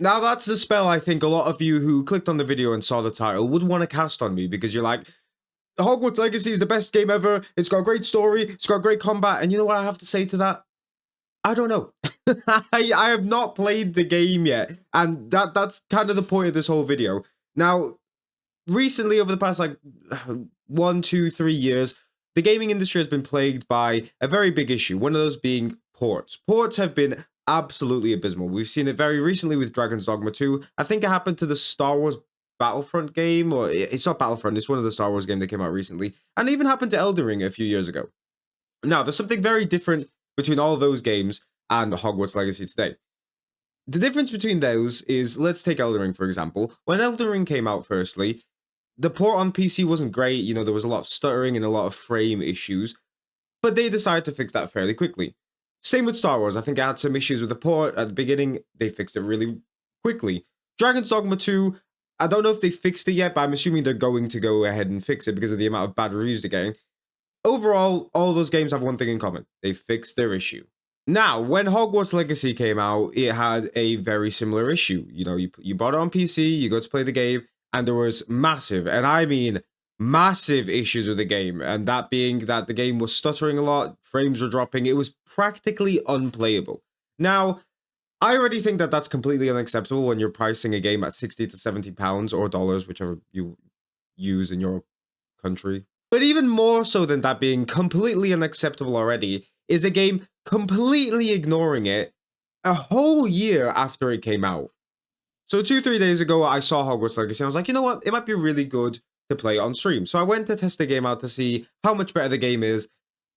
Now that's a spell I think a lot of you who clicked on the video and saw the title would want to cast on me, because you're like, Hogwarts Legacy is the best game ever, it's got a great story, it's got great combat, and you know what I have to say to that? I don't know. I have not played the game yet, and that's kind of the point of this whole video. Now, recently, over the past like 1, 2, 3 years, the gaming industry has been plagued by a very big issue, one of those being ports. Ports have been absolutely abysmal. We've seen it very recently with Dragon's Dogma 2. I think it happened to the Star Wars Battlefront game, or it's not Battlefront, it's one of the Star Wars games that came out recently, and it even happened to Elden Ring a few years ago. Now, there's something very different between all of those games and Hogwarts Legacy today. The difference between those is, let's take Elden Ring, for example. When Elden Ring came out, firstly, the port on PC wasn't great. You know, there was a lot of stuttering and a lot of frame issues, but they decided to fix that fairly quickly. Same with Star Wars. I think I had some issues with the port at the beginning. They fixed it really quickly. Dragon's Dogma 2, I don't know if they fixed it yet, but I'm assuming they're going to go ahead and fix it because of the amount of bad reviews they're getting. Overall, all those games have one thing in common. They fixed their issue. Now, when Hogwarts Legacy came out, it had a very similar issue. You know, you bought it on PC, you go to play the game, and there was massive, and I mean massive issues with the game. And that being that the game was stuttering a lot, frames were dropping, it was practically unplayable. Now, I already think that that's completely unacceptable when you're pricing a game at 60 to 70 pounds or dollars, whichever you use in your country. But even more so than that being completely unacceptable already is a game completely ignoring it a whole year after it came out. So 2-3 days ago, I saw Hogwarts Legacy and I was like, you know what? It might be really good to play on stream. So I went to test the game out to see how much better the game is,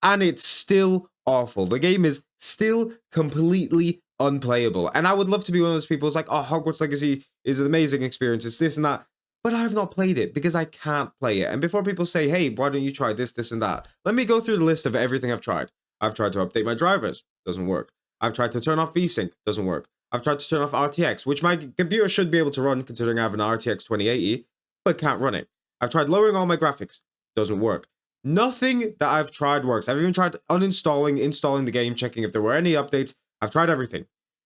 and it's still awful. The game is still completely unplayable. And I would love to be one of those people who's like, oh, Hogwarts Legacy is an amazing experience, it's this and that. But I've not played it because I can't play it. And before people say, hey, why don't you try this, this, and that? Let me go through the list of everything I've tried. I've tried to update my drivers. Doesn't work. I've tried to turn off VSync. Doesn't work. I've tried to turn off RTX, which my computer should be able to run considering I have an RTX 2080, but can't run it. I've tried lowering all my graphics. Doesn't work. Nothing that I've tried works. I've even tried uninstalling, installing the game, checking if there were any updates. I've tried everything.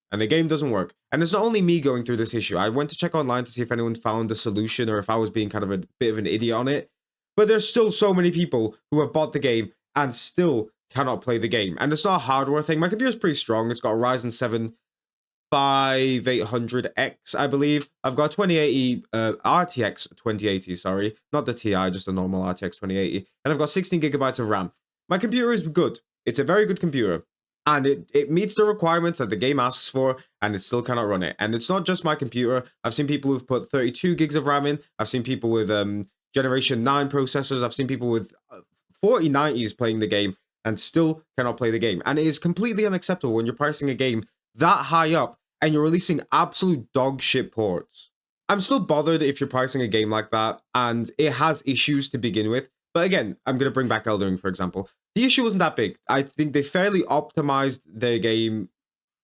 And the game doesn't work. And it's not only me going through this issue. I went to check online to see if anyone found a solution or if I was being kind of a bit of an idiot on it. But there's still so many people who have bought the game and still cannot play the game. And it's not a hardware thing. My computer's pretty strong. It's got a Ryzen 7 5800X, I believe. I've got a 2080, RTX 2080, sorry. Not the TI, just a normal RTX 2080. And I've got 16 gigabytes of RAM. My computer is good. It's a very good computer. And it meets the requirements that the game asks for, and it still cannot run it. And it's not just my computer. I've seen people who've put 32 gigs of RAM in. I've seen people with Generation 9 processors. I've seen people with 4090s playing the game and still cannot play the game. And it is completely unacceptable when you're pricing a game that high up and you're releasing absolute dog shit ports. I'm still bothered if you're pricing a game like that and it has issues to begin with. But again, I'm going to bring back Elden Ring, for example. The issue wasn't that big. I think they fairly optimized their game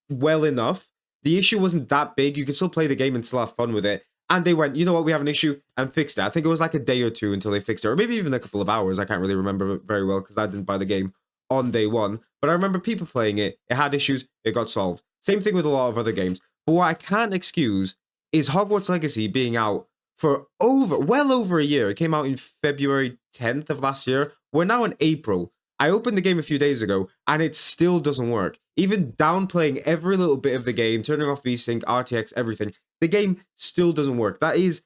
well enough. The issue wasn't that big. You could still play the game and still have fun with it. And they went, you know what, we have an issue, and fixed it. I think it was like a day or two until they fixed it, or maybe even a couple of hours. I can't really remember very well because I didn't buy the game on day one. But I remember people playing it. It had issues. It got solved. Same thing with a lot of other games. But what I can't excuse is Hogwarts Legacy being out for well over a year. It came out in February 10th of last year. We're now in April. I opened the game a few days ago, and it still doesn't work. Even downplaying every little bit of the game, turning off VSync, RTX, everything, the game still doesn't work. That is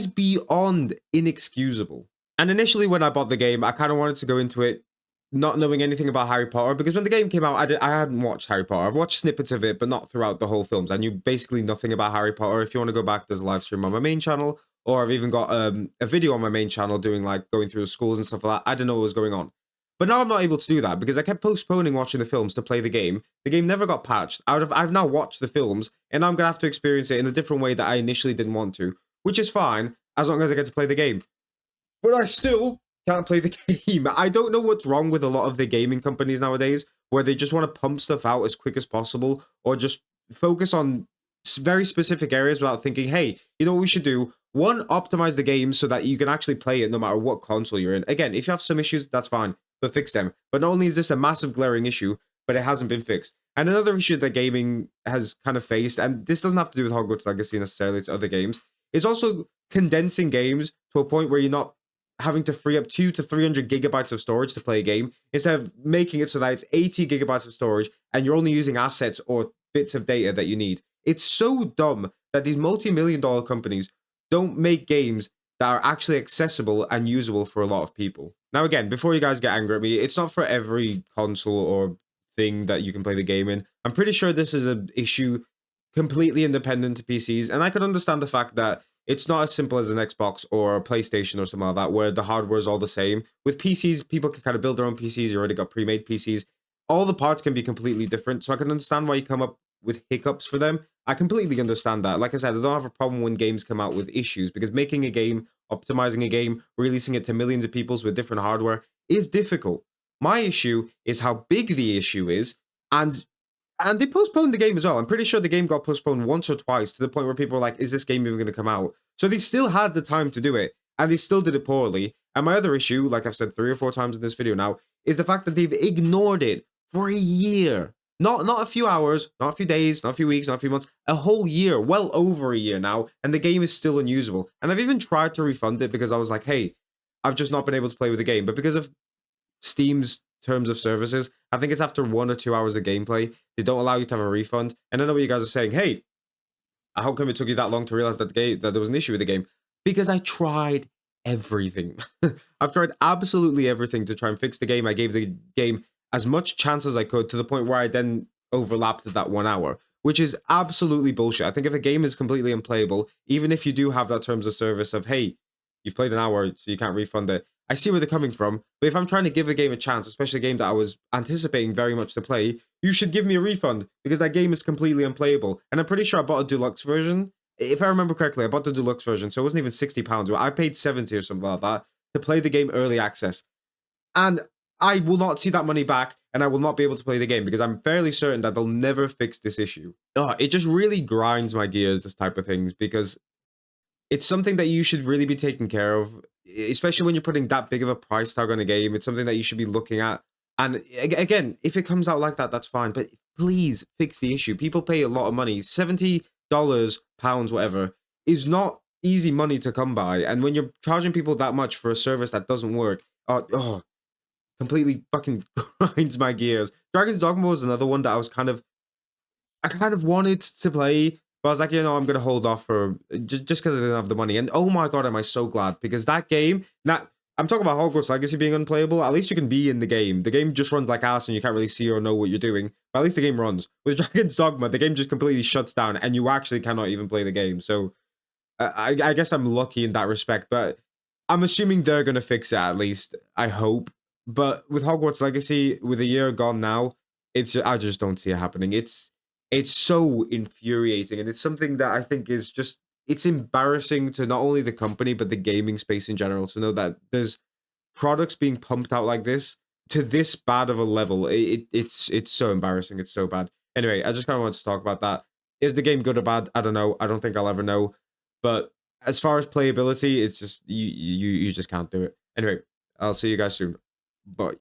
beyond inexcusable. And initially when I bought the game, I kind of wanted to go into it not knowing anything about Harry Potter, because when the game came out, I hadn't watched Harry Potter. I've watched snippets of it, but not throughout the whole films. I knew basically nothing about Harry Potter. If you want to go back, there's a live stream on my main channel, or I've even got a video on my main channel doing like going through the schools and stuff like that. I didn't know what was going on. But now I'm not able to do that because I kept postponing watching the films to play the game. The game never got patched. I've now watched the films, and I'm going to have to experience it in a different way that I initially didn't want to, which is fine as long as I get to play the game. But I still can't play the game. I don't know what's wrong with a lot of the gaming companies nowadays, where they just want to pump stuff out as quick as possible, or just focus on very specific areas without thinking, hey, you know what we should do? One, optimize the game so that you can actually play it no matter what console you're in. Again, if you have some issues, that's fine, but fix them. But not only is this a massive glaring issue, but it hasn't been fixed. And another issue that gaming has kind of faced, and this doesn't have to do with Hogwarts Legacy necessarily, it's other games, is also condensing games to a point where you're not having to free up 200 to 300 gigabytes of storage to play a game, instead of making it so that it's 80 gigabytes of storage and you're only using assets or bits of data that you need. It's so dumb that these multi-million dollar companies don't make games that are actually accessible and usable for a lot of people. Now, again, before you guys get angry at me, it's not for every console or thing that you can play the game in. I'm pretty sure this is an issue completely independent to PCs, and I can understand the fact that it's not as simple as an Xbox or a PlayStation or something like that, where the hardware is all the same. With PCs, people can kind of build their own PCs. You already got pre-made PCs. All the parts can be completely different, so I can understand why you come up with hiccups for them. I completely understand that. Like I said, I don't have a problem when games come out with issues, because making a game, optimizing a game, releasing it to millions of people with different hardware is difficult. My issue is how big the issue is, and they postponed the game as well. I'm pretty sure the game got postponed once or twice, to the point where people were like, is this game even going to come out? So they still had the time to do it, and they still did it poorly. And my other issue, like I've said 3 or 4 times in this video now, is the fact that they've ignored it for a year. Not a few hours, not a few days, not a few weeks, not a few months, a whole year, well over a year now, and the game is still unusable. And I've even tried to refund it, because I was like, hey, I've just not been able to play with the game. But because of Steam's terms of services, I think it's after 1 or 2 hours of gameplay, they don't allow you to have a refund. And I know what you guys are saying, hey, how come it took you that long to realize that that there was an issue with the game? Because I tried everything. I've tried absolutely everything to try and fix the game. I gave the game as much chance as I could, to the point where I then overlapped that 1 hour, which is absolutely bullshit. I think if a game is completely unplayable, even if you do have that terms of service of, hey, you've played an hour, so you can't refund it, I see where they're coming from. But if I'm trying to give a game a chance, especially a game that I was anticipating very much to play, you should give me a refund, because that game is completely unplayable. And I'm pretty sure I bought a deluxe version. If I remember correctly, I bought the deluxe version, so it wasn't even £60. I paid 70 or something like that to play the game early access. And I will not see that money back, and I will not be able to play the game, because I'm fairly certain that they'll never fix this issue. It just really grinds my gears, this type of things, because it's something that you should really be taking care of, especially when you're putting that big of a price tag on a game. It's something that you should be looking at. And again, if it comes out like that, that's fine. But please fix the issue. People pay a lot of money. $70, pounds, whatever, is not easy money to come by. And when you're charging people that much for a service that doesn't work, completely fucking grinds my gears. Dragon's Dogma was another one that I kind of wanted to play, but I was like, I'm going to hold off for just because I didn't have the money. And oh my god, am I so glad, because that game, I'm talking about Hogwarts Legacy being unplayable. At least you can be in the game. The game just runs like ass and you can't really see or know what you're doing. But at least the game runs. With Dragon's Dogma, the game just completely shuts down and you actually cannot even play the game. So I guess I'm lucky in that respect. But I'm assuming they're going to fix it at least. I hope. But with Hogwarts Legacy, with a year gone now, I just don't see it happening. It's so infuriating. And it's something that I think is just, it's embarrassing to not only the company, but the gaming space in general, to know that there's products being pumped out like this to this bad of a level. It's so embarrassing. It's so bad. Anyway, I just kind of wanted to talk about that. Is the game good or bad? I don't know. I don't think I'll ever know. But as far as playability, it's just, you just can't do it. Anyway, I'll see you guys soon. Bye.